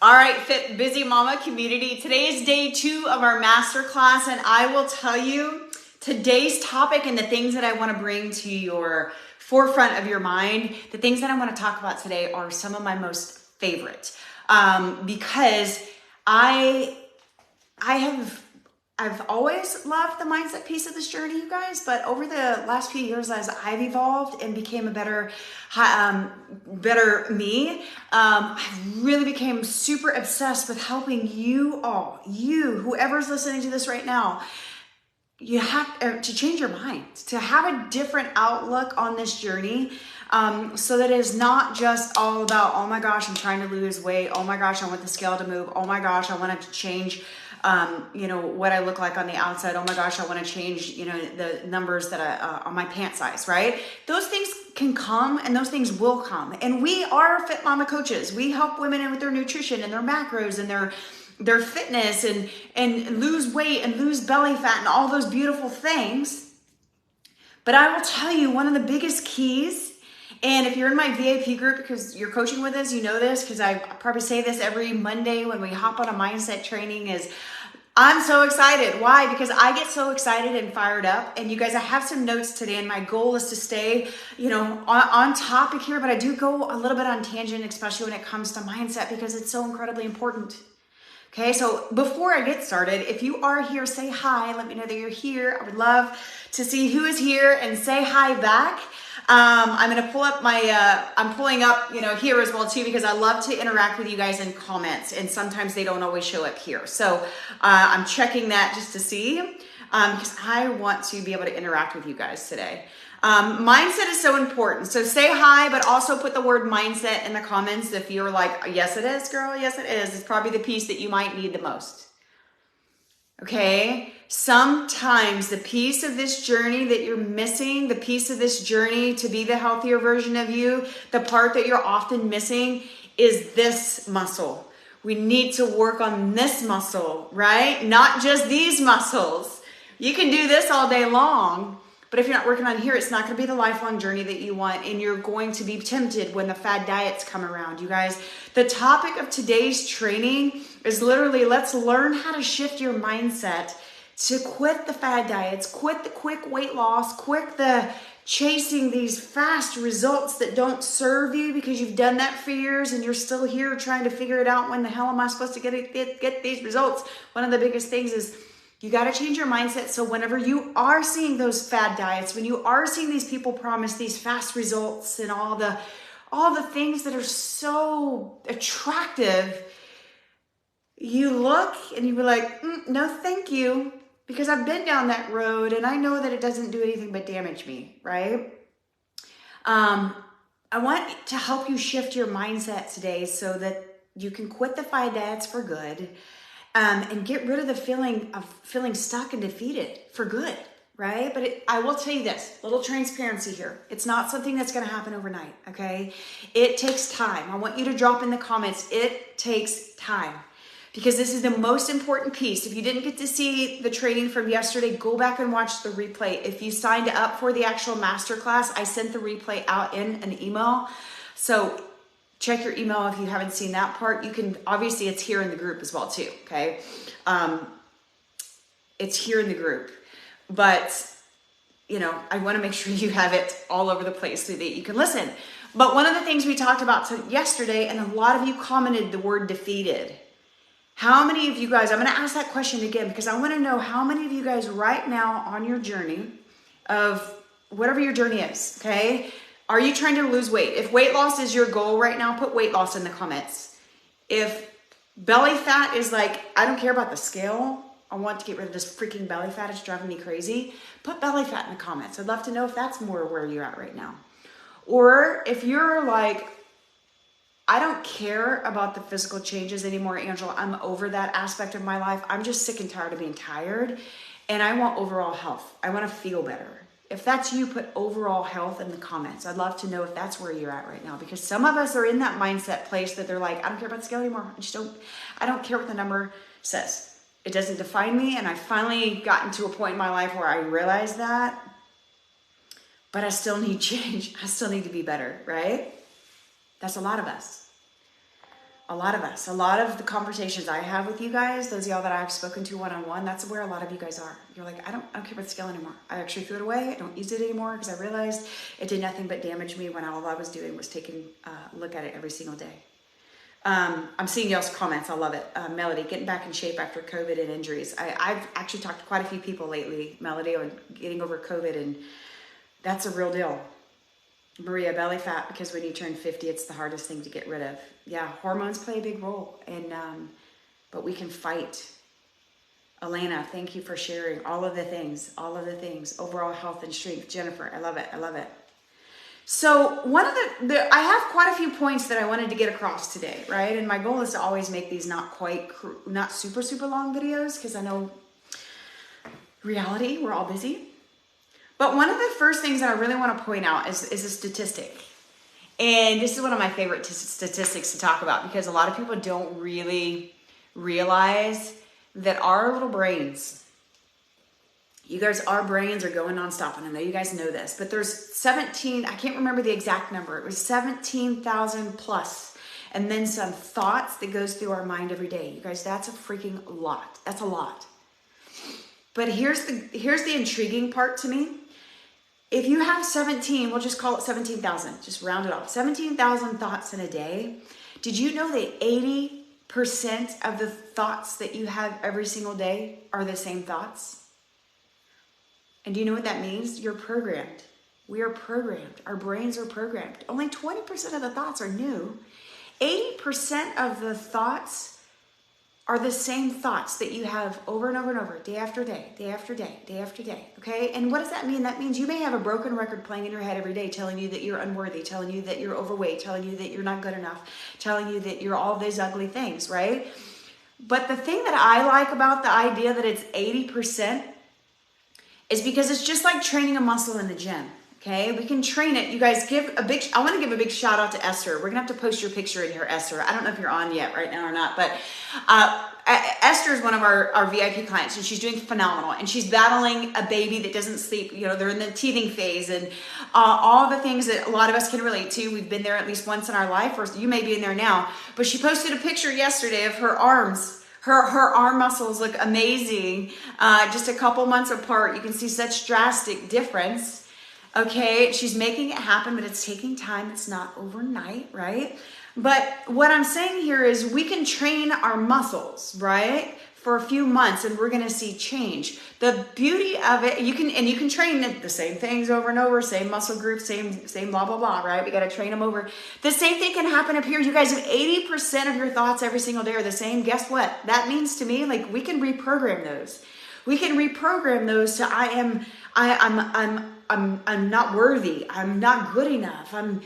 All right, Fit Busy Mama community. Today is day 2 of our masterclass, and I will tell you today's topic and the things that I want to bring to your forefront of your mind. The things that I want to talk about today are some of my most favorite because I've always loved the mindset piece of this journey, you guys, but over the last few years as I've evolved and became a better me, I've really became super obsessed with helping you all, whoever's listening to this right now. You have to change your mind, to have a different outlook on this journey, so that it is not just all about, oh my gosh, I'm trying to lose weight. Oh my gosh, I want the scale to move. Oh my gosh, I want to change what I look like on the outside. Oh my gosh, I want to change, the numbers that on my pant size, right? Those things can come and those things will come. And we are Fit Mama coaches. We help women with their nutrition and their macros and their fitness and lose weight and lose belly fat and all those beautiful things. But I will tell you, one of the biggest keys, and if you're in my VIP group because you're coaching with us, you know this, because I probably say this every Monday when we hop on a mindset training, is I'm so excited. Why? Because I get so excited and fired up. And you guys, I have some notes today, and my goal is to stay, on topic here, but I do go a little bit on tangent, especially when it comes to mindset, because it's so incredibly important. Okay, so before I get started, if you are here, say hi. Let me know that you're here. I would love to see who is here and say hi back. I'm going to pull up I'm pulling up, here as well too, because I love to interact with you guys in comments, and sometimes they don't always show up here. So I'm checking that just to see, because I want to be able to interact with you guys today. Mindset is so important. So say hi, but also put the word mindset in the comments if you're like, yes, it is, girl. Yes, it is. It's probably the piece that you might need the most. Okay. Sometimes the piece of this journey that you're missing, the piece of this journey to be the healthier version of you, the part that you're often missing is this muscle. We need to work on this muscle, right? Not just these muscles. You can do this all day long, but if you're not working on here, it's not going to be the lifelong journey that you want, and you're going to be tempted when the fad diets come around. You guys, the topic of today's training is literally, let's learn how to shift your mindset to quit the fad diets, quit the quick weight loss, quit the chasing these fast results that don't serve you because you've done that for years and you're still here trying to figure it out. When the hell am I supposed to get these results? One of the biggest things is you got to change your mindset. So whenever you are seeing those fad diets, when you are seeing these people promise these fast results and all the things that are so attractive, you look and you be like, no, thank you. Because I've been down that road and I know that it doesn't do anything but damage me, right? I want to help you shift your mindset today so that you can quit the fad diets for good, and get rid of the feeling of feeling stuck and defeated for good, right? But I will tell you this, little transparency here. It's not something that's going to happen overnight, okay? It takes time. I want you to drop in the comments, it takes time. Because this is the most important piece. If you didn't get to see the training from yesterday, go back and watch the replay. If you signed up for the actual masterclass, I sent the replay out in an email. So check your email if you haven't seen that part. You can, obviously it's here in the group as well too, okay? It's here in the group. But, I want to make sure you have it all over the place so that you can listen. But one of the things we talked about yesterday, and a lot of you commented the word defeated. How many of you guys, I'm going to ask that question again because I want to know how many of you guys right now on your journey of whatever your journey is, okay? Are you trying to lose weight? If weight loss is your goal right now, put weight loss in the comments. If belly fat is like, I don't care about the scale, I want to get rid of this freaking belly fat, it's driving me crazy, put belly fat in the comments. I'd love to know if that's more where you're at right now. Or if you're like, I don't care about the physical changes anymore, Angela. I'm over that aspect of my life. I'm just sick and tired of being tired, and I want overall health. I want to feel better. If that's you, put overall health in the comments. I'd love to know if that's where you're at right now, because some of us are in that mindset place that they're like, I don't care about the scale anymore. I don't care what the number says. It doesn't define me, and I finally gotten to a point in my life where I realized that, but I still need change. I still need to be better, right? That's a lot of us. A lot of us, a lot of the conversations I have with you guys, those of y'all that I've spoken to one-on-one, that's where a lot of you guys are. You're like, I don't care about the scale anymore. I actually threw it away. I don't use it anymore because I realized it did nothing but damage me when all I was doing was taking a look at it every single day. I'm seeing y'all's comments. I love it. Melody, getting back in shape after COVID and injuries. I've actually talked to quite a few people lately, Melody, on getting over COVID, and that's a real deal. Maria, belly fat, because when you turn 50, it's the hardest thing to get rid of. Yeah, hormones play a big role, and but we can fight. Elena, thank you for sharing all of the things, overall health and strength. Jennifer, I love it. So one of I have quite a few points that I wanted to get across today, right? And my goal is to always make these not super long videos, because I know reality, we're all busy. But one of the first things that I really want to point out is a statistic. And this is one of my favorite statistics to talk about, because a lot of people don't really realize that our little brains, you guys, our brains are going nonstop. And I know you guys know this, but there's 17, I can't remember the exact number. It was 17,000 plus. And then some thoughts that goes through our mind every day. You guys, that's a freaking lot. That's a lot. But here's the intriguing part to me. If you have 17, we'll just call it 17,000, just round it off. 17,000 thoughts in a day. Did you know that 80% of the thoughts that you have every single day are the same thoughts? And do you know what that means? You're programmed. We are programmed. Our brains are programmed. Only 20% of the thoughts are new. 80% of the thoughts are the same thoughts that you have over and over and over, day after day, okay? And what does that mean? That means you may have a broken record playing in your head every day, telling you that you're unworthy, telling you that you're overweight, telling you that you're not good enough, telling you that you're all these ugly things, right? But the thing that I like about the idea that it's 80% is because it's just like training a muscle in the gym. Okay, we can train it. You guys, I want to give a big shout out to Esther. We're going to have to post your picture in here, Esther. I don't know if you're on yet right now or not, but Esther is one of our VIP clients, and she's doing phenomenal. And she's battling a baby that doesn't sleep. You know, they're in the teething phase, and all the things that a lot of us can relate to. We've been there at least once in our life, or you may be in there now. But she posted a picture yesterday of her arms. Her arm muscles look amazing. Just a couple months apart, you can see such drastic difference. Okay, she's making it happen, but it's taking time. It's not overnight, right? But what I'm saying here is we can train our muscles, right, for a few months, and we're going to see change. The beauty of it, you can train the same things over and over, same muscle groups, same blah blah blah, right? We got to train them over. The same thing can happen up here. You guys, if 80% of your thoughts every single day are the same, guess what? That means to me, like, we can reprogram those. We can reprogram those to I'm not worthy. I'm not good enough. I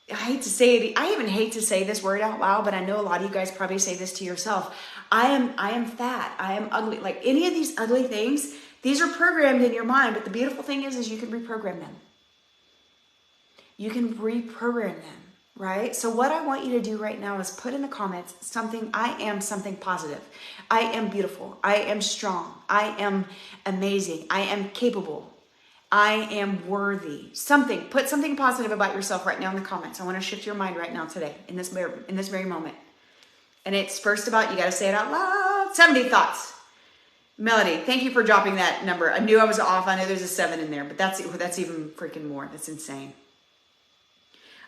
hate to say it. I even hate to say this word out loud, but I know a lot of you guys probably say this to yourself. I am fat. I am ugly. Like any of these ugly things, these are programmed in your mind. But the beautiful thing is you can reprogram them. You can reprogram them, right? So what I want you to do right now is put in the comments something. I am something positive. I am beautiful. I am strong. I am amazing. I am capable. I am worthy. Put something positive about yourself right now in the comments. I want to shift your mind right now today, in this very moment. And it's first about, you got to say it out loud, 70 thoughts. Melody, thank you for dropping that number. I knew I was off. I know there's a 7 in there, but that's even freaking more. That's insane.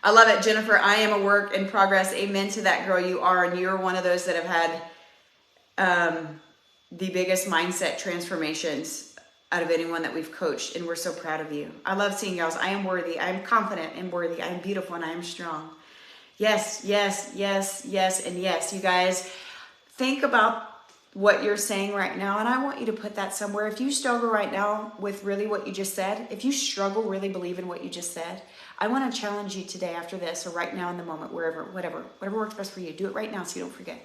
I love it, Jennifer. I am a work in progress. Amen to that, girl. You are, and you're one of those that have had the biggest mindset transformations out of anyone that we've coached, and we're so proud of you. I love seeing y'all's. I am worthy. I am confident and worthy. I am beautiful and I am strong. Yes, yes, yes, yes, and yes. You guys, think about what you're saying right now, and I want you to put that somewhere. If you struggle right now with really what you just said, if you struggle really believe in what you just said, I want to challenge you today after this, or right now in the moment, wherever, whatever works best for you. Do it right now so you don't forget.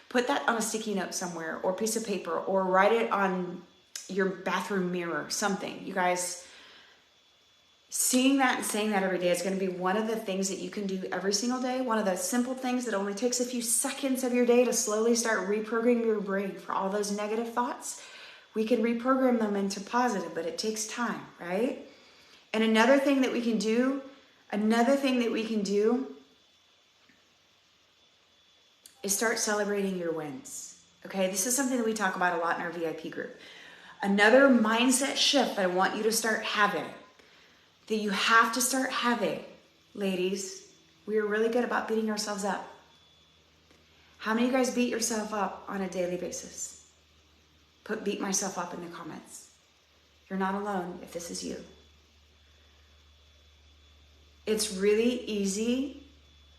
Put that on a sticky note somewhere, or piece of paper, or write it on your bathroom mirror, something. You guys, seeing that and saying that every day is going to be one of the things that you can do every single day. One of the simple things that only takes a few seconds of your day to slowly start reprogramming your brain for all those negative thoughts. We can reprogram them into positive, but it takes time, right? And another thing that we can do is start celebrating your wins. Okay, this is something that we talk about a lot in our VIP group. Another mindset shift that I want you to start having, that you have to start having, ladies, we are really good about beating ourselves up. How many of you guys beat yourself up on a daily basis? Put beat myself up in the comments. You're not alone if this is you. It's really easy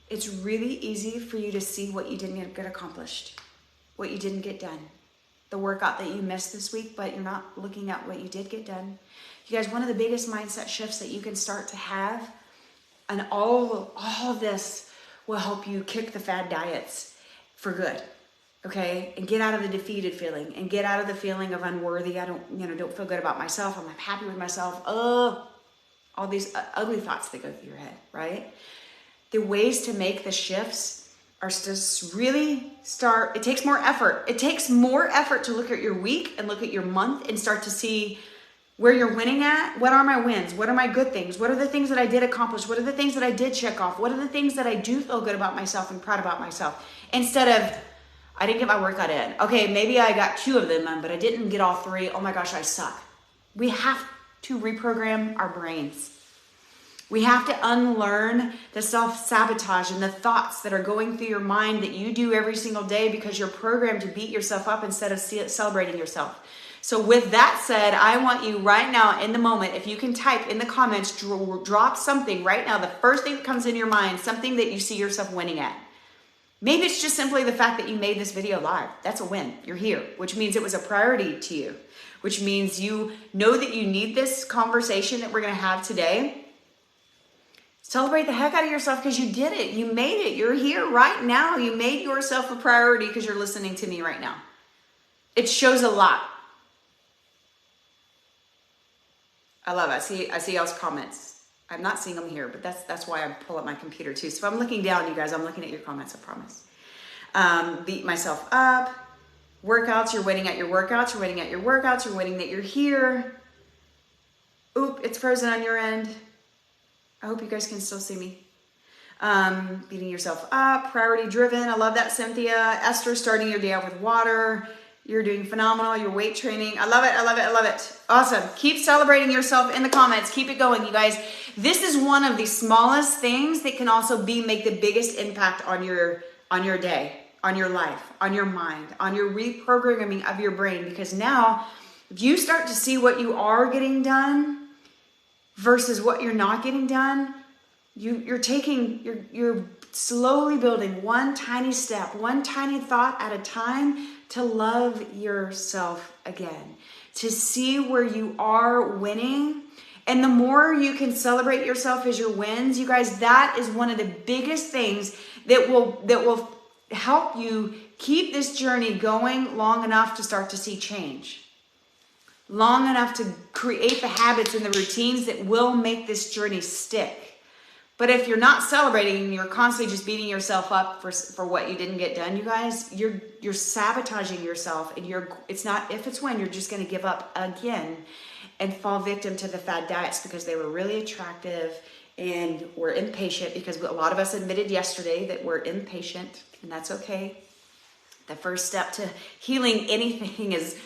for you to see what you didn't get accomplished, what you didn't get done, the workout that you missed this week, but you're not looking at what you did get done. You guys, one of the biggest mindset shifts that you can start to have, and all of this will help you kick the fad diets for good, okay? And get out of the defeated feeling, and get out of the feeling of unworthy. I don't feel good about myself. I'm not happy with myself. All these ugly thoughts that go through your head, right? The ways to make the shifts are to really start. It takes more effort. It takes more effort to look at your week and look at your month and start to see where you're winning at. What are my wins? What are my good things? What are the things that I did accomplish? What are the things that I did check off? What are the things that I do feel good about myself and proud about myself? Instead of, I didn't get my workout in. Okay, maybe I got 2 of them in, but I didn't get all 3. Oh my gosh, I suck. We have to reprogram our brains. We have to unlearn the self-sabotage and the thoughts that are going through your mind that you do every single day because you're programmed to beat yourself up instead of celebrating yourself. So with that said, I want you right now in the moment, if you can type in the comments, drop something right now, the first thing that comes in your mind, something that you see yourself winning at. Maybe it's just simply the fact that you made this video live. That's a win. You're here, which means it was a priority to you, which means you know that you need this conversation that we're going to have today. Celebrate the heck out of yourself because you did it. You made it. You're here right now. You made yourself a priority because you're listening to me right now. It shows a lot. I love it. I see y'all's comments. I'm not seeing them here, but that's why I pull up my computer too. So if I'm looking down, you guys, I'm looking at your comments, I promise. Beat myself up. Workouts, you're winning at your workouts. You're winning at your workouts. You're winning that you're here. Oop, it's frozen on your end. I hope you guys can still see me. Beating yourself up, priority driven. I love that, Cynthia. Esther, starting your day out with water. You're doing phenomenal. Your weight training. I love it. I love it. I love it. Awesome. Keep celebrating yourself in the comments. Keep it going, you guys. This is one of the smallest things that can also make the biggest impact on your day, on your life, on your mind, on your reprogramming of your brain. Because now, if you start to see what you are getting done versus what you're not getting done, you're slowly building one tiny step, one tiny thought at a time to love yourself again, to see where you are winning. And the more you can celebrate yourself as your wins, you guys, that is one of the biggest things that will help you keep this journey going long enough to start to see change. Long enough to create the habits and the routines that will make this journey stick. But if you're not celebrating and you're constantly just beating yourself up for what you didn't get done, you guys, you're sabotaging yourself, and it's not if, it's when you're just going to give up again and fall victim to the fad diets because they were really attractive and we're impatient, because a lot of us admitted yesterday that we're impatient, and that's okay. The first step to healing anything is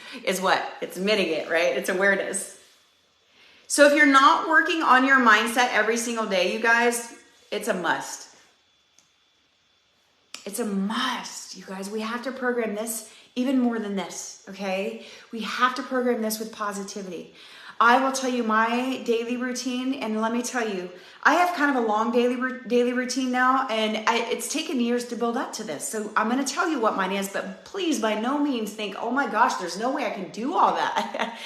what? It's admitting it, right? It's awareness. So if you're not working on your mindset every single day, you guys, it's a must. It's a must, you guys. We have to program this even more than this, okay? We have to program this with positivity. I will tell you my daily routine, and let me tell you, I have kind of a long daily routine now, and it's taken years to build up to this. So I'm going to tell you what mine is, but please by no means think, oh my gosh, there's no way I can do all that.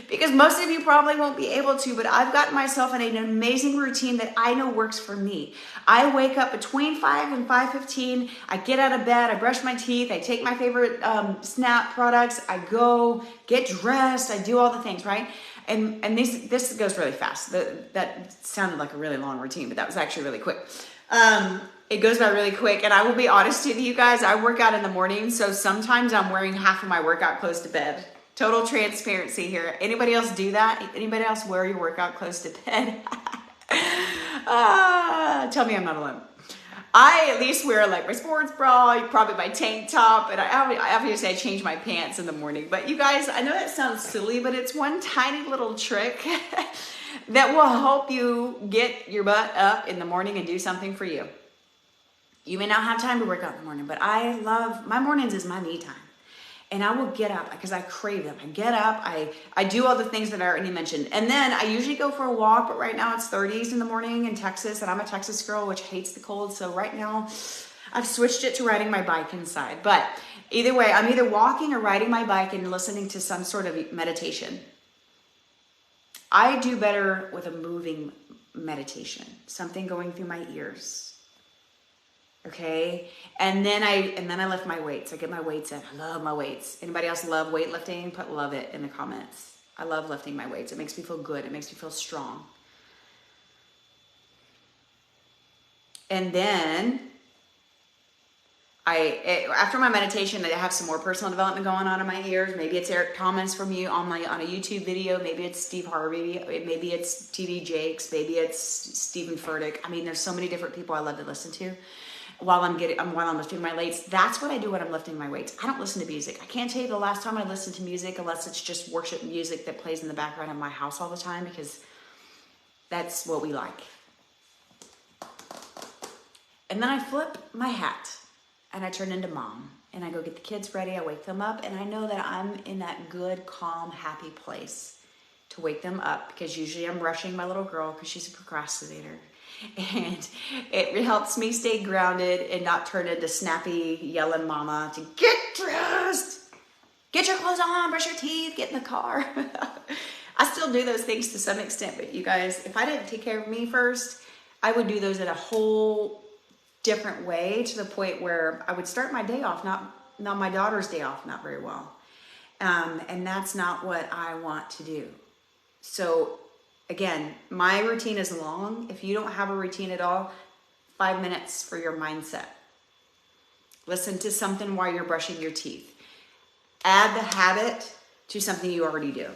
Because most of you probably won't be able to, but I've gotten myself in an amazing routine that I know works for me. I wake up between 5 and 5:15. I get out of bed, I brush my teeth, I take my favorite Snap products, I go get dressed, I do all the things, right? And this goes really fast. That sounded like a really long routine, but that was actually really quick. It goes by really quick. And I will be honest with you guys, I work out in the morning, so sometimes I'm wearing half of my workout clothes to bed. Total transparency here. Anybody else do that? Anybody else wear your workout clothes to bed? Tell me I'm not alone. I at least wear like my sports bra, probably my tank top, and I obviously I change my pants in the morning. But you guys, I know that sounds silly, but it's one tiny little trick that will help you get your butt up in the morning and do something for you. You may not have time to work out in the morning, but I love, my mornings is my me time. And I will get up because I crave them. I get up, I do all the things that I already mentioned. And then I usually go for a walk, but right now it's 30s in the morning in Texas, and I'm a Texas girl, which hates the cold. So right now I've switched it to riding my bike inside. But either way, I'm either walking or riding my bike and listening to some sort of meditation. I do better with a moving meditation, something going through my ears. Okay, and then I lift my weights. I get my weights in. I love my weights. Anybody else love weightlifting? Put love it in the comments. I love lifting my weights. It makes me feel good. It makes me feel strong. And then after my meditation, I have some more personal development going on in my ears. Maybe it's Eric Thomas from you on a YouTube video. Maybe it's Steve Harvey. Maybe it's TD Jakes. Maybe it's Stephen Furtick. I mean, there's so many different people I love to listen to while I'm lifting my weights. That's what I do when I'm lifting my weights. I don't listen to music. I can't tell you the last time I listened to music, unless it's just worship music that plays in the background of my house all the time, because that's what we like. And then I flip my hat and I turn into mom, and I go get the kids ready. I wake them up, and I know that I'm in that good, calm, happy place to wake them up, because usually I'm rushing my little girl because she's a procrastinator. And it helps me stay grounded and not turn into snappy, yelling mama to get dressed, get your clothes on, brush your teeth, get in the car. I still do those things to some extent, but you guys, if I didn't take care of me first, I would do those in a whole different way, to the point where I would start my day off, not my daughter's day off, not very well. And that's not what I want to do. So again, my routine is long. If you don't have a routine at all, 5 minutes for your mindset. Listen to something while you're brushing your teeth. Add the habit to something you already do.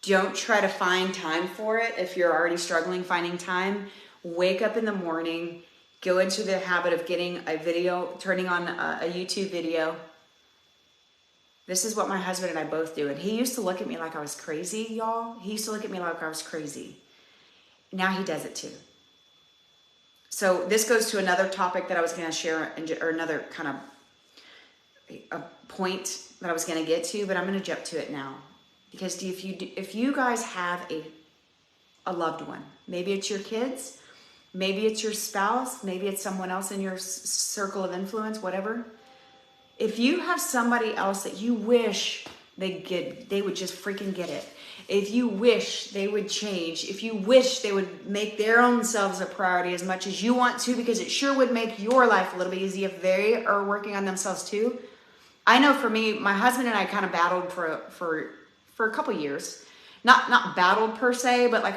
Don't try to find time for it if you're already struggling finding time. Wake up in the morning, go into the habit of getting a video, turning on a YouTube video. This is what my husband and I both do. And he used to look at me like I was crazy, y'all. He used to look at me like I was crazy. Now he does it too. So this goes to another topic that I was going to share, or another kind of a point that I was going to get to, but I'm going to jump to it now. Because if you guys have a loved one, maybe it's your kids, maybe it's your spouse, maybe it's someone else in your circle of influence, whatever. If you have somebody else that you wish they would just freaking get it. If you wish they would change, if you wish they would make their own selves a priority as much as you want to, because it sure would make your life a little bit easier if they are working on themselves too. I know for me, my husband and I kind of battled for a couple years. Not battled per se, but like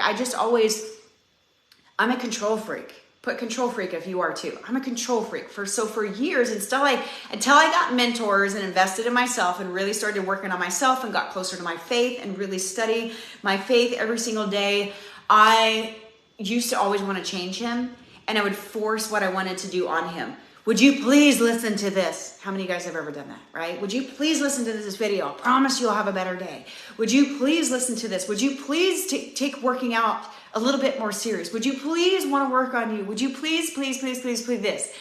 I'm a control freak. Put control freak if you are too. I'm a control freak. For years, until I got mentors and invested in myself and really started working on myself and got closer to my faith and really study my faith every single day, I used to always want to change him, and I would force what I wanted to do on him. Would you please listen to this? How many of you guys have ever done that, right? Would you please listen to this video? I promise you'll have a better day. Would you please listen to this? Would you please take working out a little bit more serious? Would you please want to work on you? Would you please this?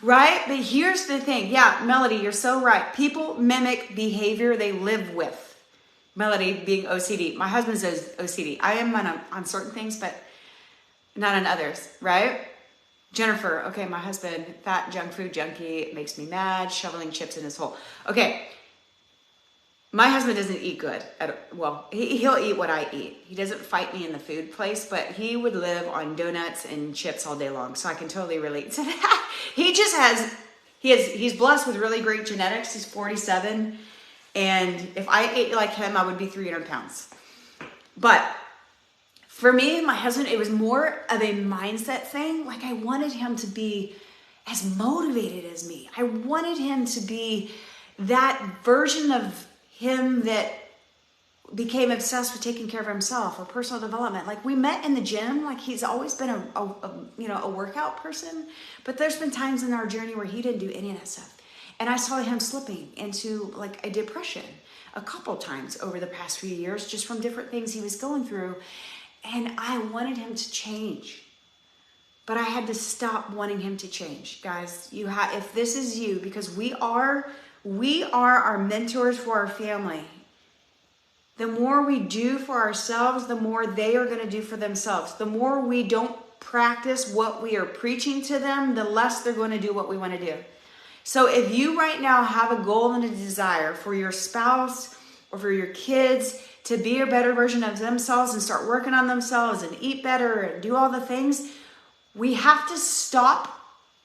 Right? But here's the thing. Yeah, Melody, you're so right. People mimic behavior they live with. Melody being OCD. My husband's OCD. I am on certain things, but not on others, right? Jennifer, okay, my husband, fat junk food junkie, makes me mad, shoveling chips in his hole. Okay, my husband doesn't eat good. He'll eat what I eat. He doesn't fight me in the food place, but he would live on donuts and chips all day long, so I can totally relate to that. He's blessed with really great genetics. He's 47, and if I ate like him, I would be 300 pounds. But for me and my husband, it was more of a mindset thing. Like, I wanted him to be as motivated as me. I wanted him to be that version of him that became obsessed with taking care of himself or personal development. Like, we met in the gym. Like, he's always been a workout person, but there's been times in our journey where he didn't do any of that stuff. And I saw him slipping into like a depression a couple times over the past few years, just from different things he was going through. And I wanted him to change, but I had to stop wanting him to change. Guys, if this is you, because we are our mentors for our family. The more we do for ourselves, the more they are going to do for themselves. The more we don't practice what we are preaching to them, the less they're going to do what we want to do. So if you right now have a goal and a desire for your spouse or for your kids to be a better version of themselves and start working on themselves and eat better and do all the things, we have to stop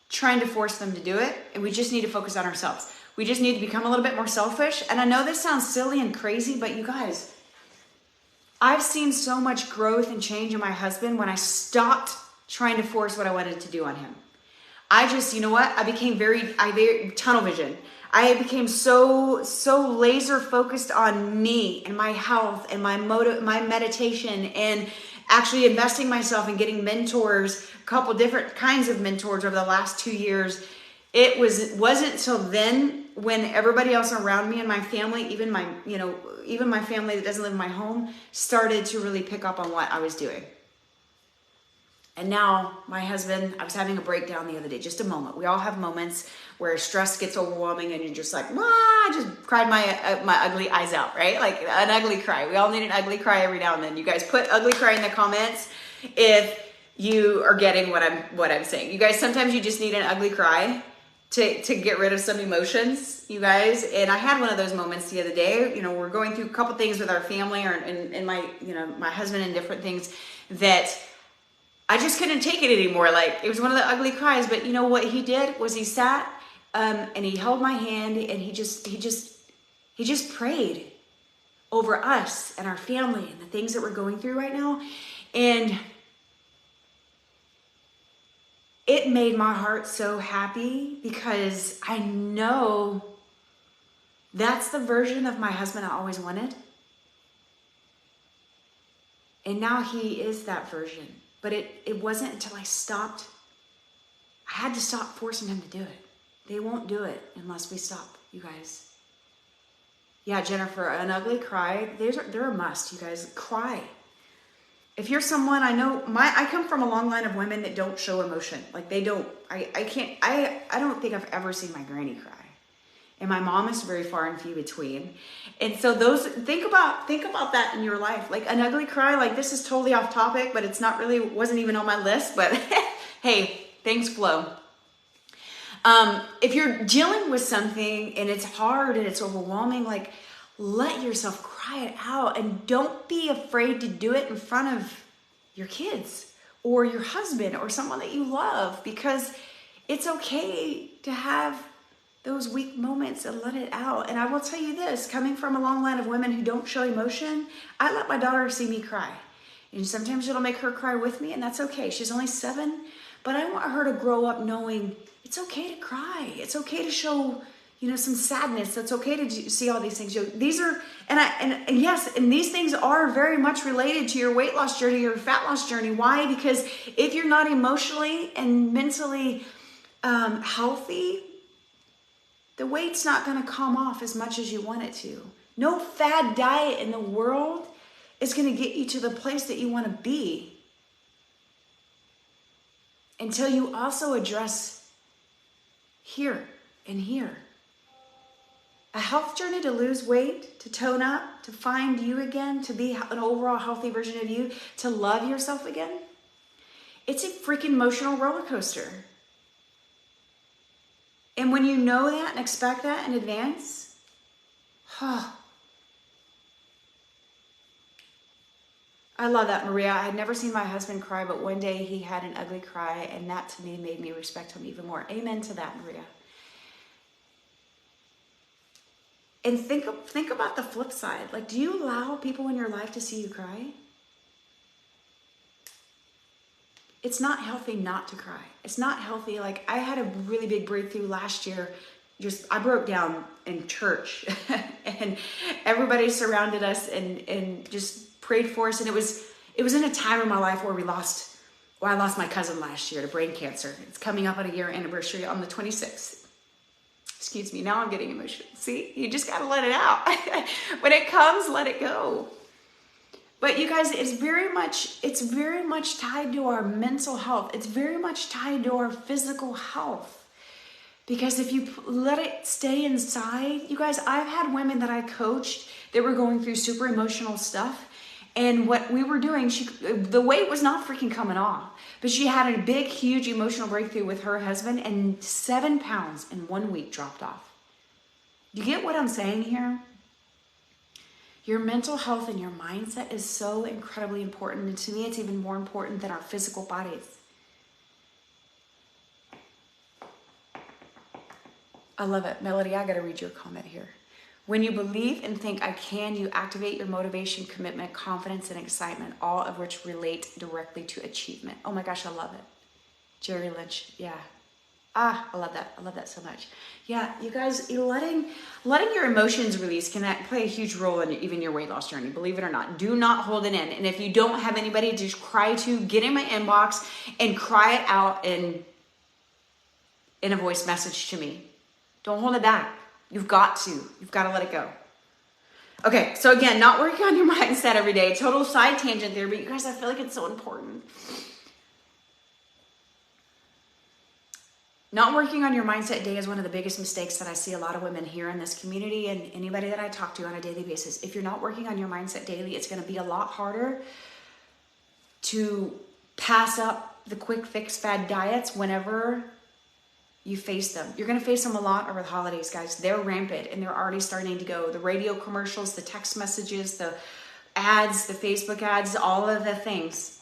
trying to force them to do it, and we just need to focus on ourselves. We just need to become a little bit more selfish. And I know this sounds silly and crazy, but you guys, I've seen so much growth and change in my husband when I stopped trying to force what I wanted to do on him. I just, you know what? I became very tunnel vision. I became so laser focused on me and my health and my meditation, and actually investing myself and getting mentors, a couple different kinds of mentors over the last 2 years. It wasn't till then, when everybody else around me and my family, even my family that doesn't live in my home, started to really pick up on what I was doing. And now my husband, I was having a breakdown the other day, just a moment. We all have moments where stress gets overwhelming and you're just like, I just cried my ugly eyes out, right? Like an ugly cry. We all need an ugly cry every now and then. You guys put ugly cry in the comments if you are getting what I'm saying. You guys, sometimes you just need an ugly cry to get rid of some emotions, you guys. And I had one of those moments the other day. We're going through a couple things with our family and my husband and different things that I just couldn't take it anymore. Like, it was one of the ugly cries. But you know what he did was he sat and he held my hand, and he just prayed over us and our family and the things that we're going through right now. And it made my heart so happy, because I know that's the version of my husband I always wanted. And now he is that version. But it wasn't until I had to stop forcing him to do it. They won't do it unless we stop, you guys. Yeah, Jennifer, an ugly cry, they're a must, you guys. Cry. If you're someone, I come from a long line of women that don't show emotion. Like, they don't, I don't think I've ever seen my granny cry. And my mom is very far and few between. And so think about that in your life. Like, an ugly cry, like, this is totally off topic, but wasn't even on my list, but hey, things flow. If you're dealing with something and it's hard and it's overwhelming, like, let yourself cry it out, and don't be afraid to do it in front of your kids or your husband or someone that you love, because it's okay to have those weak moments and let it out. And I will tell you this, coming from a long line of women who don't show emotion, I let my daughter see me cry. And sometimes it'll make her cry with me, and that's okay. She's only 7, but I want her to grow up knowing it's okay to cry. It's okay to show, some sadness. It's okay to see all these things. These are, and yes, and these things are very much related to your weight loss journey, your fat loss journey. Why? Because if you're not emotionally and mentally healthy, the weight's not going to come off as much as you want it to. No fad diet in the world is going to get you to the place that you want to be, until you also address here and here. A health journey to lose weight, to tone up, to find you again, to be an overall healthy version of you, to love yourself again. It's a freaking emotional roller coaster. And when you know that and expect that in advance, I love that, Maria. I had never seen my husband cry, but one day he had an ugly cry, and that to me made me respect him even more. Amen to that, Maria. And think about the flip side. Like, do you allow people in your life to see you cry? It's not healthy not to cry. It's not healthy. Like, I had a really big breakthrough last year I broke down in church and everybody surrounded us and just prayed for us. And it was in a time in my life where I lost my cousin last year to brain cancer. It's coming up on a year anniversary on the 26th. Excuse me, now I'm getting emotional. See, you just got to let it out. When it comes, let it go. But you guys, it's very much tied to our mental health. It's very much tied to our physical health. Because if you let it stay inside, you guys, I've had women that I coached that were going through super emotional stuff. And what we were doing, the weight was not freaking coming off. But she had a big, huge emotional breakthrough with her husband, and 7 pounds in 1 week dropped off. You get what I'm saying here? Your mental health and your mindset is so incredibly important. And to me, it's even more important than our physical bodies. I love it. Melody, I got to read your comment here. When you believe and think I can, you activate your motivation, commitment, confidence, and excitement, all of which relate directly to achievement. Oh my gosh, I love it. Jerry Lynch, yeah. I love that. I love that so much. Yeah, you guys, letting your emotions release can play a huge role in even your weight loss journey, believe it or not. Do not hold it in. And if you don't have anybody to cry to, get in my inbox and cry it out in a voice message to me. Don't hold it back. You've got to let it go. Okay, so again, not working on your mindset every day. Total side tangent there, but you guys, I feel like it's so important. Not working on your mindset day is one of the biggest mistakes that I see a lot of women here in this community and anybody that I talk to on a daily basis. If you're not working on your mindset daily, it's going to be a lot harder to pass up the quick fix fad diets whenever you face them. You're going to face them a lot over the holidays, guys. They're rampant and they're already starting to go. The radio commercials, the text messages, the ads, the Facebook ads, all of the things.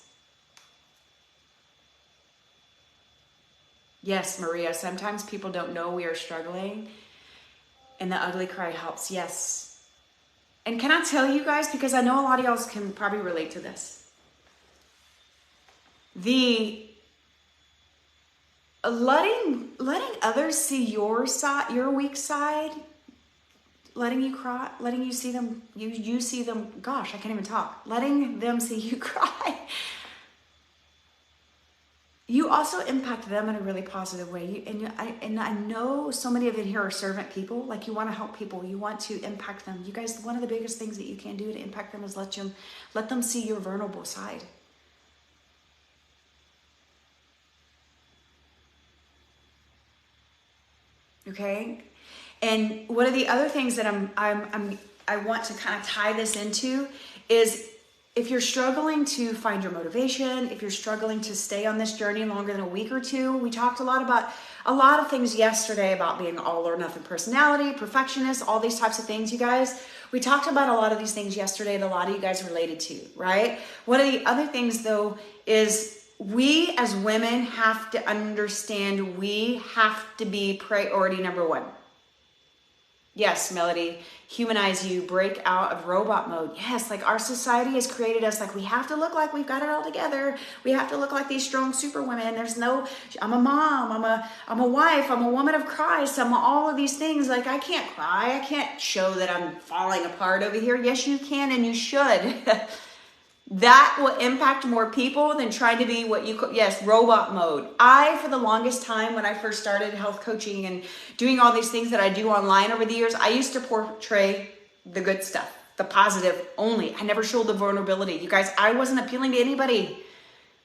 Yes, Maria, sometimes people don't know we are struggling and the ugly cry helps. Yes. And can I tell you guys, because I know a lot of y'all can probably relate to this. The letting others see your side, your weak side, letting you cry, letting you see them, you see them, gosh, I can't even talk. Letting them see you cry. You also impact them in a really positive way. And I know so many of you here are servant people. Like, you want to help people. You want to impact them. You guys, one of the biggest things that you can do to impact them is let them see your vulnerable side. Okay? And one of the other things that I want to kind of tie this into is, if you're struggling to find your motivation, if you're struggling to stay on this journey longer than a week or two, we talked a lot of things yesterday about being all or nothing personality, perfectionist, all these types of things, you guys. We talked about a lot of these things yesterday that a lot of you guys related to, right? One of the other things, though, is we as women have to understand we have to be priority number one. Yes, Melody, humanize you, break out of robot mode. Yes, like our society has created us like we have to look like we've got it all together. We have to look like these strong super women. There's no, I'm a mom, I'm a wife, I'm a woman of Christ, I'm all of these things. Like, I can't cry. I can't show that I'm falling apart over here. Yes, you can, and you should. That will impact more people than trying to be what you call, yes, robot mode. For the longest time, when I first started health coaching and doing all these things that I do online over the years, I used to portray the good stuff, the positive only. I never showed the vulnerability. You guys, I wasn't appealing to anybody.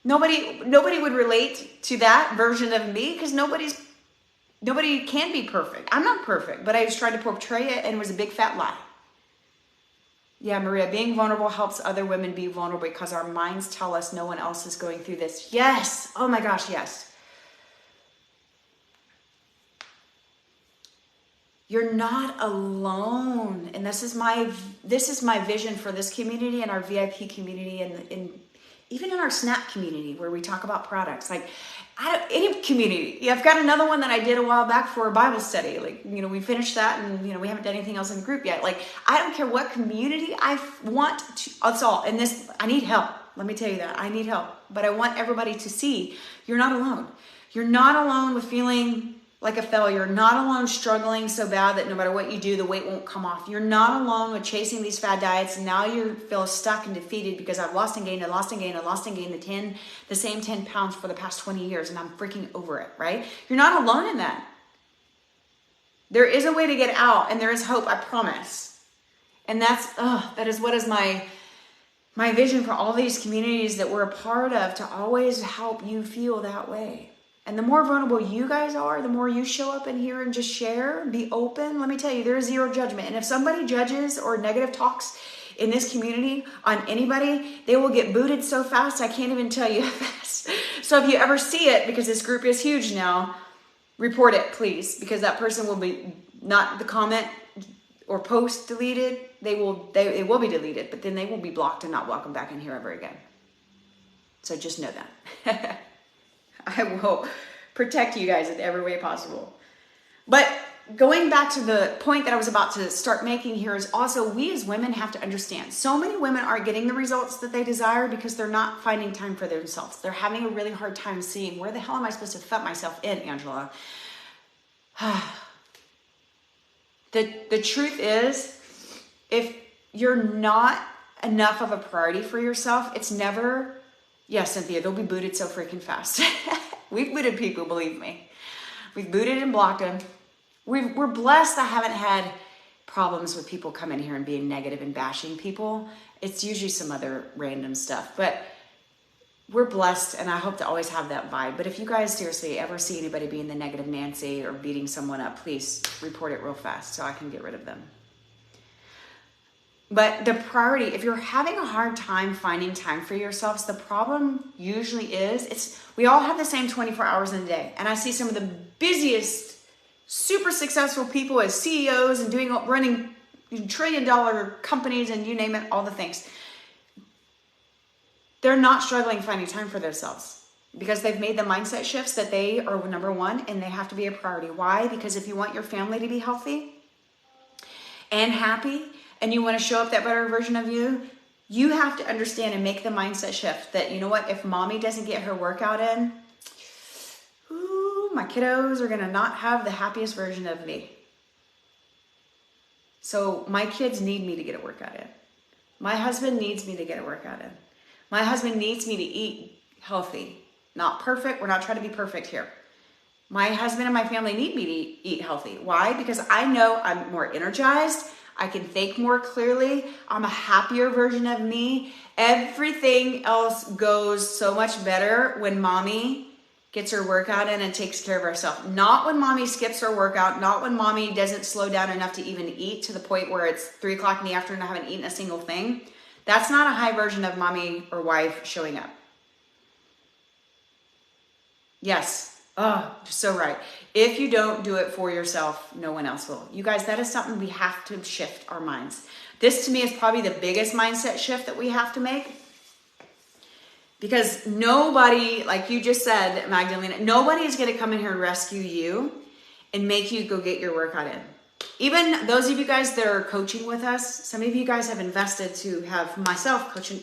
Nobody would relate to that version of me because nobody can be perfect. I'm not perfect, but I was trying to portray it, and it was a big fat lie. Yeah, Maria, being vulnerable helps other women be vulnerable because our minds tell us no one else is going through this. Yes. Oh my gosh, yes. You're not alone. And this is my vision for this community and our VIP community and even in our Snap community where we talk about products. Like, any community. Yeah, I've got another one that I did a while back for a Bible study. Like, we finished that, and we haven't done anything else in the group yet. Like, I don't care what community I want to. That's all. And this, I need help. Let me tell you that I need help. But I want everybody to see you're not alone. You're not alone with feeling like a failure, not alone struggling so bad that no matter what you do, the weight won't come off. You're not alone with chasing these fad diets, and now you feel stuck and defeated because I've lost and gained and lost and gained and lost and gained the same 10 pounds for the past 20 years, and I'm freaking over it, right? You're not alone in that. There is a way to get out, and there is hope, I promise. And that is what is my vision for all these communities that we're a part of, to always help you feel that way. And the more vulnerable you guys are, the more you show up in here and just share, be open. Let me tell you, there is zero judgment. And if somebody judges or negative talks in this community on anybody, they will get booted so fast, I can't even tell you how fast. So if you ever see it, because this group is huge now, report it, please, because that person will be, not the comment or post deleted, they will be deleted, but then they will be blocked and not welcome back in here ever again. So just know that. I will protect you guys in every way possible. But going back to the point that I was about to start making here is also, we as women have to understand, so many women aren't getting the results that they desire because they're not finding time for themselves. They're having a really hard time seeing, where the hell am I supposed to fit myself in, Angela? The truth is, if you're not enough of a priority for yourself, it's never, yes, Cynthia, they'll be booted so freaking fast. We've booted people, believe me. We've booted and blocked them. We're blessed. I haven't had problems with people coming here and being negative and bashing people. It's usually some other random stuff, but we're blessed, and I hope to always have that vibe. But if you guys seriously ever see anybody being the negative Nancy or beating someone up, please report it real fast so I can get rid of them. But the priority, if you're having a hard time finding time for yourselves, the problem usually is, we all have the same 24 hours in a day. And I see some of the busiest, super successful people as CEOs and running $1 trillion companies and you name it, all the things. They're not struggling finding time for themselves because they've made the mindset shifts that they are number one and they have to be a priority. Why? Because if you want your family to be healthy and happy, and you want to show up that better version of you, you have to understand and make the mindset shift that, you know what, if mommy doesn't get her workout in, my kiddos are going to not have the happiest version of me. So my kids need me to get a workout in. My husband needs me to get a workout in. My husband needs me to eat healthy. Not perfect. We're not trying to be perfect here. My husband and my family need me to eat healthy. Why? Because I know I'm more energized. I can think more clearly. I'm a happier version of me. Everything else goes so much better when mommy gets her workout in and takes care of herself. Not when mommy skips her workout, not when mommy doesn't slow down enough to even eat to the point where it's 3 o'clock in the afternoon and I haven't eaten a single thing. That's not a high version of mommy or wife showing up. Yes. Oh, so right. If you don't do it for yourself, no one else will. You guys, that is something we have to shift our minds. This to me is probably the biggest mindset shift that we have to make. Because nobody, like you just said, Magdalena, nobody is going to come in here and rescue you and make you go get your workout in. Even those of you guys that are coaching with us, some of you guys have invested to have myself, Coach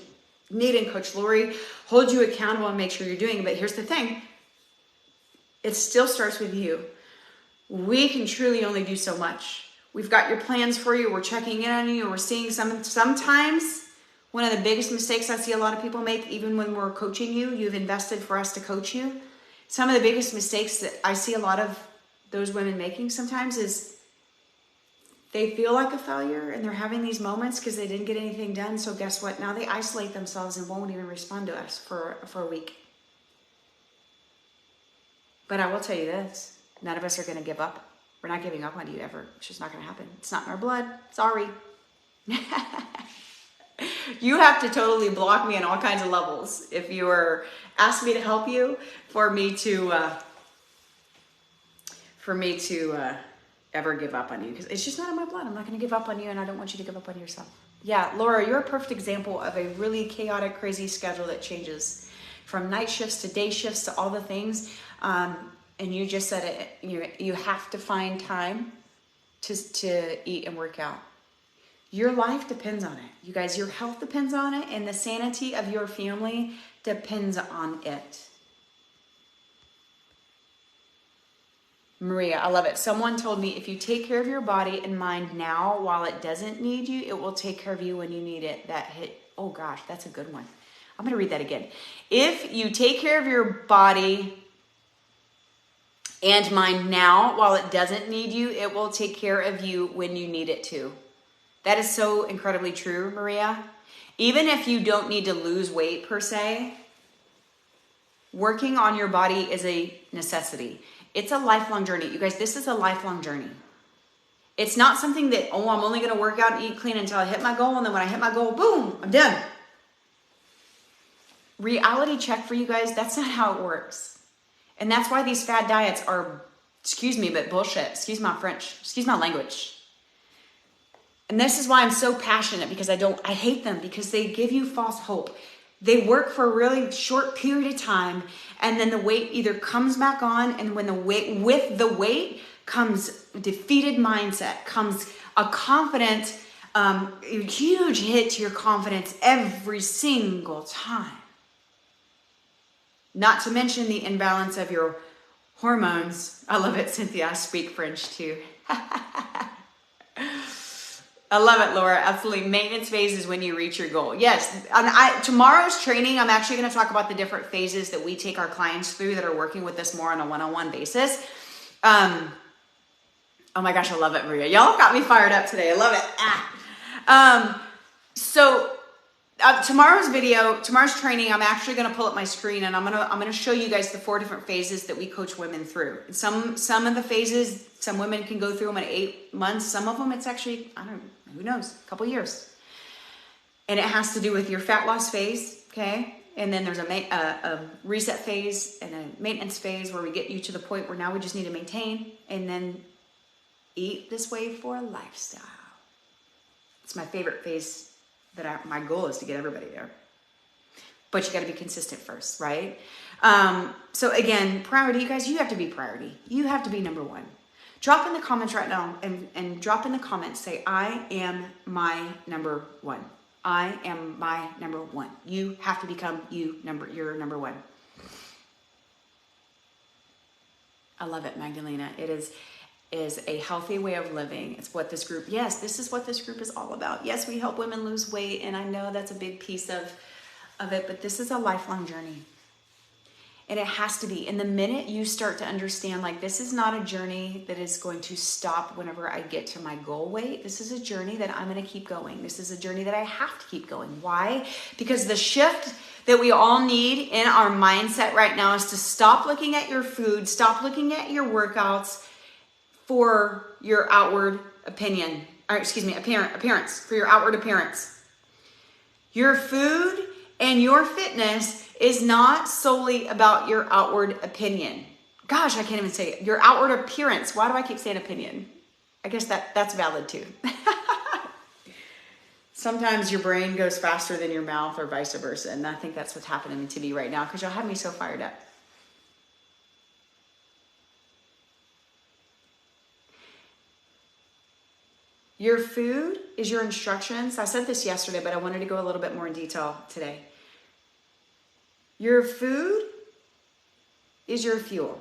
Nate and Coach Lori, hold you accountable and make sure you're doing it. But here's the thing. It still starts with you. We can truly only do so much. We've got your plans for you. We're checking in on you. We're seeing sometimes one of the biggest mistakes I see a lot of people make, even when we're coaching you, you've invested for us to coach you. Some of the biggest mistakes that I see a lot of those women making sometimes is they feel like a failure and they're having these moments because they didn't get anything done. So guess what? Now they isolate themselves and won't even respond to us for a week. But I will tell you this, none of us are going to give up. We're not giving up on you ever. It's just not going to happen. It's not in our blood. Sorry. You have to totally block me on all kinds of levels if you are asking me to help you for me to ever give up on you, because it's just not in my blood. I'm not going to give up on you, and I don't want you to give up on yourself. Yeah, Laura, you're a perfect example of a really chaotic, crazy schedule that changes from night shifts to day shifts to all the things. And you just said it, you have to find time to eat and work out. Your life depends on it. You guys, your health depends on it, and the sanity of your family depends on it. Maria, I love it. Someone told me if you take care of your body and mind now while it doesn't need you, it will take care of you when you need it. That hit. Oh gosh, that's a good one. I'm going to read that again. If you take care of your body and mind now while it doesn't need you, it will take care of you when you need it to. That is so incredibly true, Maria. Even if you don't need to lose weight per se, working on your body is a necessity. It's a lifelong journey. You guys, this is a lifelong journey. It's not something that, oh, I'm only going to work out and eat clean until I hit my goal. And then when I hit my goal, boom, I'm done. Reality check for you guys, that's not how it works. And that's why these fad diets are, excuse me, but bullshit. Excuse my French. Excuse my language. And this is why I'm so passionate, because I hate them, because they give you false hope. They work for a really short period of time, and then the weight either comes back on, and when with the weight comes defeated mindset, comes a confident, huge hit to your confidence every single time. Not to mention the imbalance of your hormones. I love it, Cynthia. I speak French too. I love it, Laura. Absolutely. Maintenance phase is when you reach your goal. Yes. Tomorrow's training, I'm actually going to talk about the different phases that we take our clients through that are working with us more on a one-on-one basis. Oh my gosh, I love it, Maria. Y'all got me fired up today. I love it. Tomorrow's training, I'm actually going to pull up my screen and I'm going to show you guys the 4 different phases that we coach women through. Some of the phases, some women can go through them in 8 months. Some of them, it's actually, I don't know, who knows, a couple years. And it has to do with your fat loss phase, okay? And then there's a reset phase and a maintenance phase where we get you to the point where now we just need to maintain and then eat this way for a lifestyle. It's my favorite phase. My goal is to get everybody there. But you got to be consistent first, right? So again, priority, you guys, you have to be priority. You have to be number one. Drop in the comments right now and drop in the comments, say, I am my number one. I am my number one. You have to become your number one. I love it, Magdalena. It is a healthy way of living. It's what this group, yes, this is what this group is all about. Yes, we help women lose weight, and I know that's a big piece of it, but this is a lifelong journey. And it has to be. And the minute you start to understand, like, this is not a journey that is going to stop whenever I get to my goal weight. This is a journey that I'm going to keep going. This is a journey that I have to keep going. Why? Because the shift that we all need in our mindset right now is to stop looking at your food, stop looking at your workouts for your outward appearance, for your outward appearance. Your food and your fitness is not solely about your outward opinion. Gosh, I can't even say it. Your outward appearance. Why do I keep saying opinion? I guess that's valid too. Sometimes your brain goes faster than your mouth or vice versa. And I think that's what's happening to me right now because y'all have me so fired up. Your food is your instructions. I said this yesterday, but I wanted to go a little bit more in detail today. Your food is your fuel.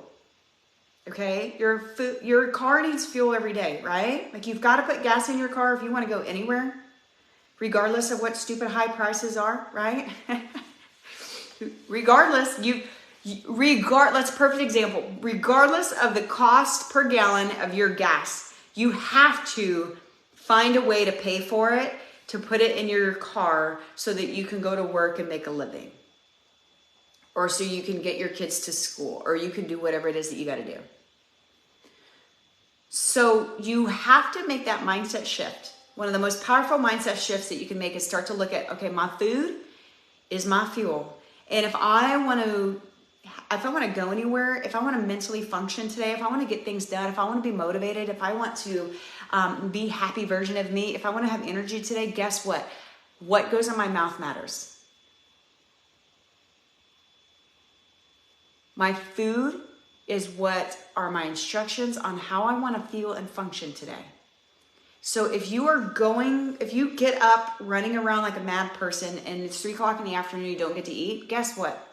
Okay? Your car needs fuel every day, right? Like, you've got to put gas in your car if you want to go anywhere, regardless of what stupid high prices are, right? Perfect example. Regardless of the cost per gallon of your gas, you have to find a way to pay for it, to put it in your car so that you can go to work and make a living. Or so you can get your kids to school, or you can do whatever it is that you got to do. So you have to make that mindset shift. One of the most powerful mindset shifts that you can make is start to look at, okay, my food is my fuel. And if I want to go anywhere, if I want to mentally function today, if I want to get things done, if I want to be motivated, if I want to be happy version of me, if I want to have energy today, guess what? What goes in my mouth matters. My food is what are my instructions on how I want to feel and function today. So if you get up running around like a mad person and it's 3 o'clock in the afternoon, you don't get to eat, guess what?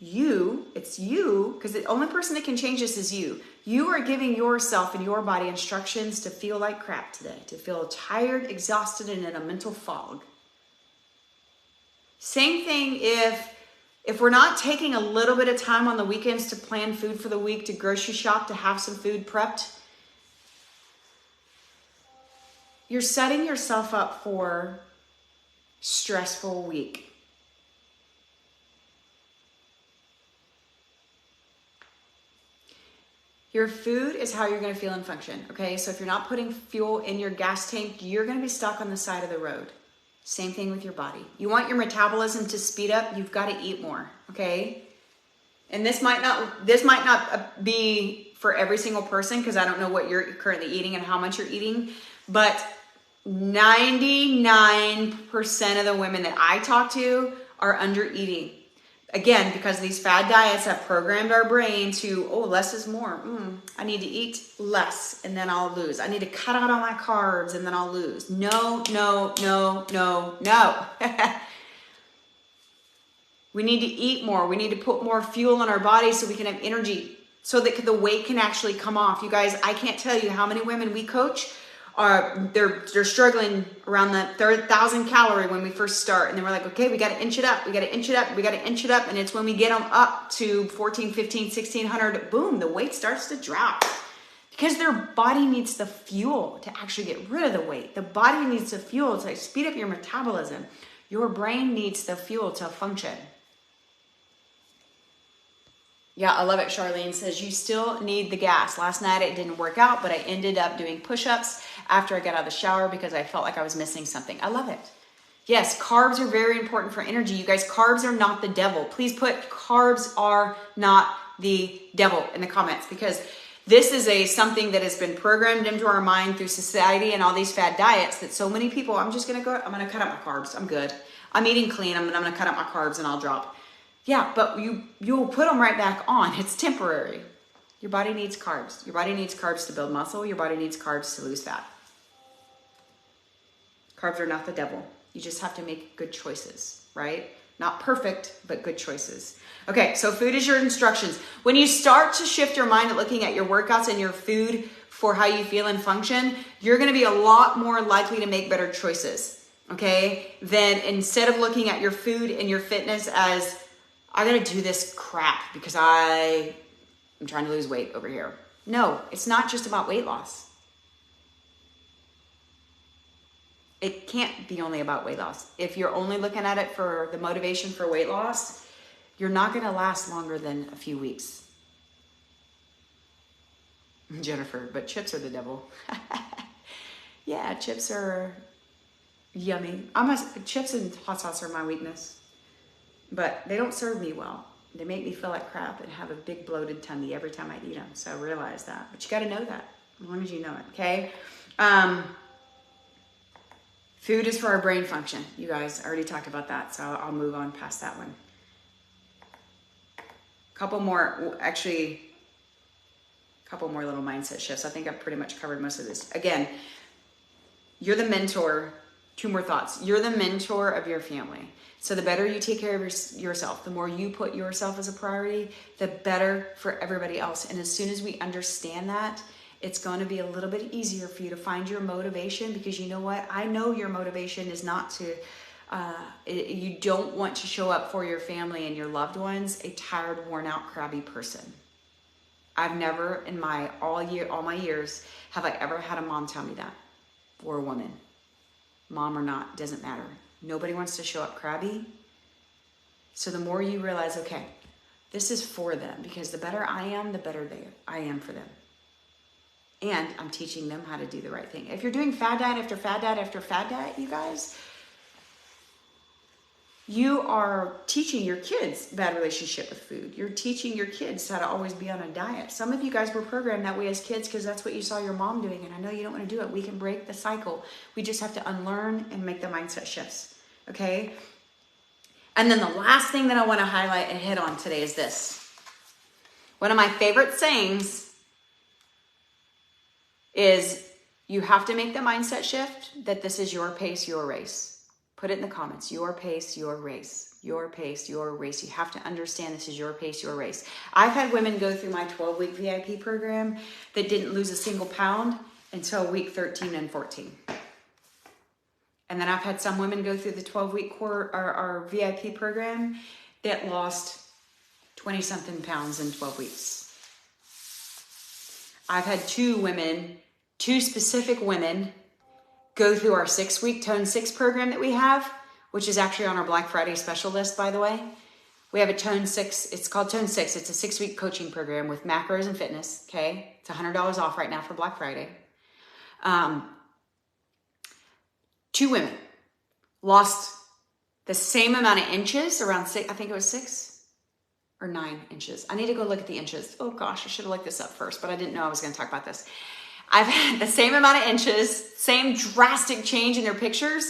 it's you, because the only person that can change this is you. You are giving yourself and your body instructions to feel like crap today, to feel tired, exhausted, and in a mental fog. Same thing if we're not taking a little bit of time on the weekends to plan food for the week, to grocery shop, to have some food prepped, you're setting yourself up for stressful week. Your food is how you're going to feel and function, okay? So if you're not putting fuel in your gas tank, you're going to be stuck on the side of the road. Same thing with your body. You want your metabolism to speed up, you've got to eat more, okay? And this might not be for every single person, because I don't know what you're currently eating and how much you're eating, but 99% of the women that I talk to are under eating. Again, because these fad diets have programmed our brain to, oh, less is more. I need to eat less and then I'll lose. I need to cut out all my carbs and then I'll lose. No. We need to eat more. We need to put more fuel in our body so we can have energy, so that the weight can actually come off. You guys, I can't tell you how many women we coach they're struggling around the 1,000 calorie when we first start. And then we're like, okay, we got to inch it up. We got to inch it up. We got to inch it up. And it's when we get them up to 14, 15, 1600, boom, the weight starts to drop, because their body needs the fuel to actually get rid of the weight. The body needs the fuel to speed up your metabolism. Your brain needs the fuel to function. Yeah, I love it. Charlene says, you still need the gas. Last night it didn't work out, but I ended up doing push-ups after I got out of the shower because I felt like I was missing something. I love it. Yes, carbs are very important for energy. You guys, carbs are not the devil. Please put carbs are not the devil in the comments, because this is something that has been programmed into our mind through society and all these fad diets, that so many people, I'm going to cut out my carbs. I'm good. I'm eating clean. I'm going to cut out my carbs and I'll drop. Yeah, but you'll put them right back on. It's temporary. Your body needs carbs. Your body needs carbs to build muscle. Your body needs carbs to lose fat. Carbs are not the devil. You just have to make good choices, right? Not perfect, but good choices. Okay, so food is your instructions. When you start to shift your mind at looking at your workouts and your food for how you feel and function, you're going to be a lot more likely to make better choices, okay? Then instead of looking at your food and your fitness as, I gotta do this crap because I'm trying to lose weight over here. No, it's not just about weight loss. It can't be only about weight loss. If you're only looking at it for the motivation for weight loss, you're not gonna last longer than a few weeks. Jennifer, but chips are the devil. Yeah, chips are yummy. Chips and hot sauce are my weakness. But they don't serve me well. They make me feel like crap and have a big bloated tummy every time I eat them. So I realize that. But you got to know that, as long as you know it, okay? Food is for our brain function. You guys, I already talked about that, so I'll move on past that one. Couple more little mindset shifts. I think I've pretty much covered most of this. Again, you're the mentor. 2 more thoughts. You're the mentor of your family. So the better you take care of yourself, the more you put yourself as a priority, the better for everybody else. And as soon as we understand that, it's going to be a little bit easier for you to find your motivation, because you know what? I know your motivation is not to, you don't want to show up for your family and your loved ones a tired, worn out, crabby person. I've never in all my years, have I ever had a mom tell me that, or a woman. Mom or not, doesn't matter. Nobody wants to show up crabby. So the more you realize, okay, this is for them, because the better I am, the better I am for them. And I'm teaching them how to do the right thing. If you're doing fad diet after fad diet after fad diet, you guys, you are teaching your kids bad relationship with food. You're teaching your kids how to always be on a diet. Some of you guys were programmed that way as kids because that's what you saw your mom doing. And I know you don't want to do it. We can break the cycle. We just have to unlearn and make the mindset shifts. Okay? And then the last thing that I want to highlight and hit on today is this. One of my favorite sayings is, you have to make the mindset shift that this is your pace, your race. Put it in the comments. Your pace, your race. Your pace, your race. You have to understand this is your pace, your race. I've had women go through my 12-week VIP program that didn't lose a single pound until week 13 and 14. And then I've had some women go through the 12-week our VIP program that lost 20-something pounds in 12 weeks. I've had two specific women go through our 6-week Tone 6 program that we have, which is actually on our Black Friday special list, by the way. We have a Tone 6. It's called Tone 6. It's a 6-week coaching program with macros and fitness, okay? It's $100 off right now for Black Friday. 2 women lost the same amount of inches, around 6, I think it was 6 or 9 inches. I need to go look at the inches. Oh gosh, I should have looked this up first, but I didn't know I was going to talk about this. I've had the same amount of inches, same drastic change in their pictures.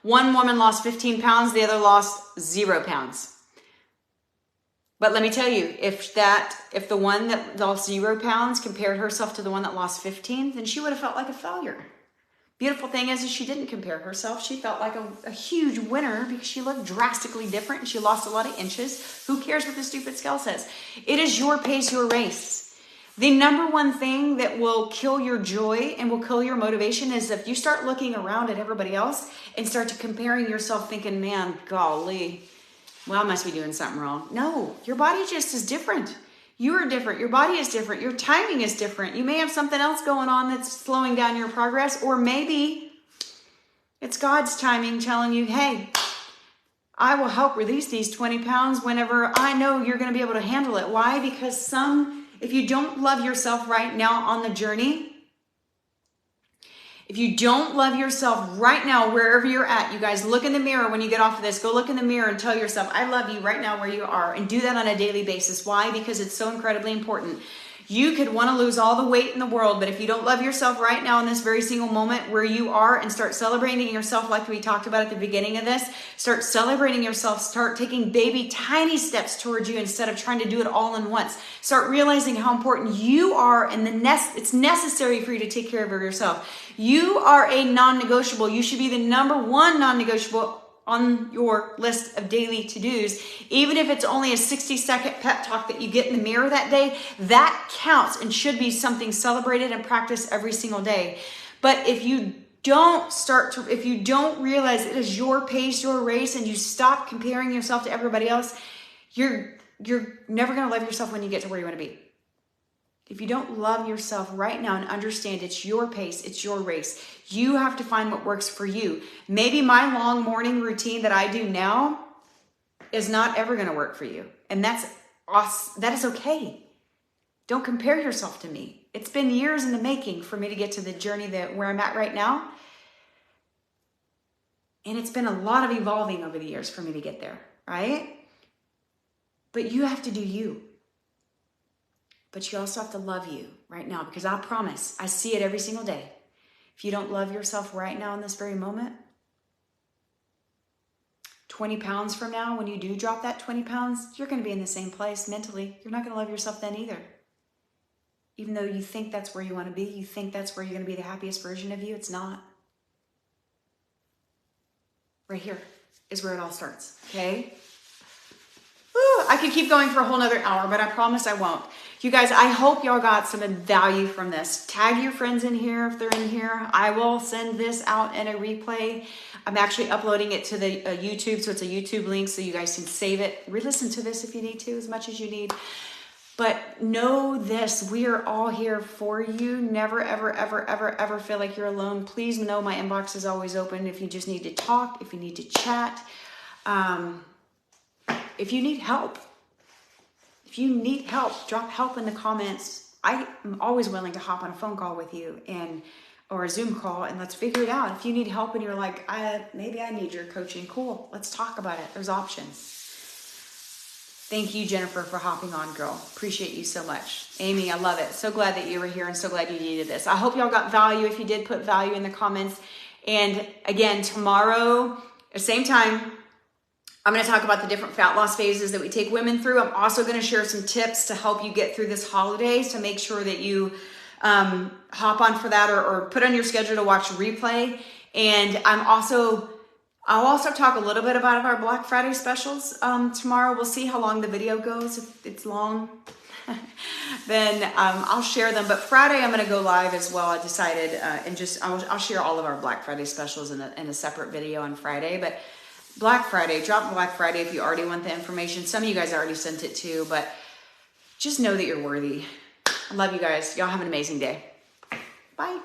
One woman lost 15 pounds, the other lost 0 pounds. But let me tell you, if the one that lost 0 pounds compared herself to the one that lost 15, then she would have felt like a failure. Beautiful thing is she didn't compare herself. She felt like a huge winner because she looked drastically different and she lost a lot of inches. Who cares what the stupid scale says? It is your pace, your race. The number one thing that will kill your joy and will kill your motivation is if you start looking around at everybody else and start to comparing yourself thinking, man, golly, well, I must be doing something wrong. No, your body just is different. You are different. Your body is different. Your timing is different. You may have something else going on that's slowing down your progress, or maybe it's God's timing telling you, hey, I will help release these 20 pounds whenever I know you're going to be able to handle it. Why? Because if you don't love yourself right now on the journey, if you don't love yourself right now, wherever you're at, you guys look in the mirror when you get off of this, go look in the mirror and tell yourself, I love you right now where you are, and do that on a daily basis. Why? Because it's so incredibly important. You could want to lose all the weight in the world, but if you don't love yourself right now in this very single moment where you are, and start celebrating yourself like we talked about at the beginning of this, start celebrating yourself, start taking baby tiny steps towards you instead of trying to do it all in once. Start realizing how important you are, and it's necessary for you to take care of yourself. You are a non-negotiable. You should be the number one non-negotiable on your list of daily to-dos. Even if it's only a 60-second pep talk that you get in the mirror that day, that counts and should be something celebrated and practiced every single day. But if you don't realize it is your pace, your race, and you stop comparing yourself to everybody else, you're never going to love yourself when you get to where you want to be. If you don't love yourself right now and understand it's your pace, it's your race, you have to find what works for you. Maybe my long morning routine that I do now is not ever going to work for you. And that is okay. Don't compare yourself to me. It's been years in the making for me to get to the journey where I'm at right now. And it's been a lot of evolving over the years for me to get there, right? But you have to do you. But you also have to love you right now, because I promise, I see it every single day. If you don't love yourself right now in this very moment, 20 pounds from now, when you do drop that 20 pounds, you're going to be in the same place mentally. You're not going to love yourself then either. Even though you think that's where you want to be, you think that's where you're going to be the happiest version of you, it's not. Right here is where it all starts, okay? I could keep going for a whole nother hour, but I promise I won't. You guys, I hope y'all got some value from this. Tag your friends in here if they're in here. I will send this out in a replay. I'm actually uploading it to the YouTube, so it's a YouTube link so you guys can save it. Re-listen to this if you need to, as much as you need. But know this, we are all here for you. Never, ever, ever, ever, ever feel like you're alone. Please know my inbox is always open if you just need to talk, if you need to chat. If you need help, drop help in the comments. I am always willing to hop on a phone call with you or a Zoom call, and let's figure it out. If you need help and you're like, maybe I need your coaching, cool. Let's talk about it. There's options. Thank you, Jennifer, for hopping on, girl. Appreciate you so much. Amy, I love it. So glad that you were here and so glad you needed this. I hope y'all got value. If you did, put value in the comments. And again, tomorrow, at the same time, I'm going to talk about the different fat loss phases that we take women through. I'm also going to share some tips to help you get through this holiday, to make sure that you hop on for that or put on your schedule to watch a replay. And I'm also I'll also talk a little bit about our Black Friday specials tomorrow. We'll see how long the video goes. If it's long, then I'll share them. But Friday, I'm going to go live as well. I decided, and just I'll share all of our Black Friday specials in a separate video on Friday. But Black Friday, drop Black Friday if you already want the information. Some of you guys already sent it too, but just know that you're worthy. I love you guys. Y'all have an amazing day. Bye.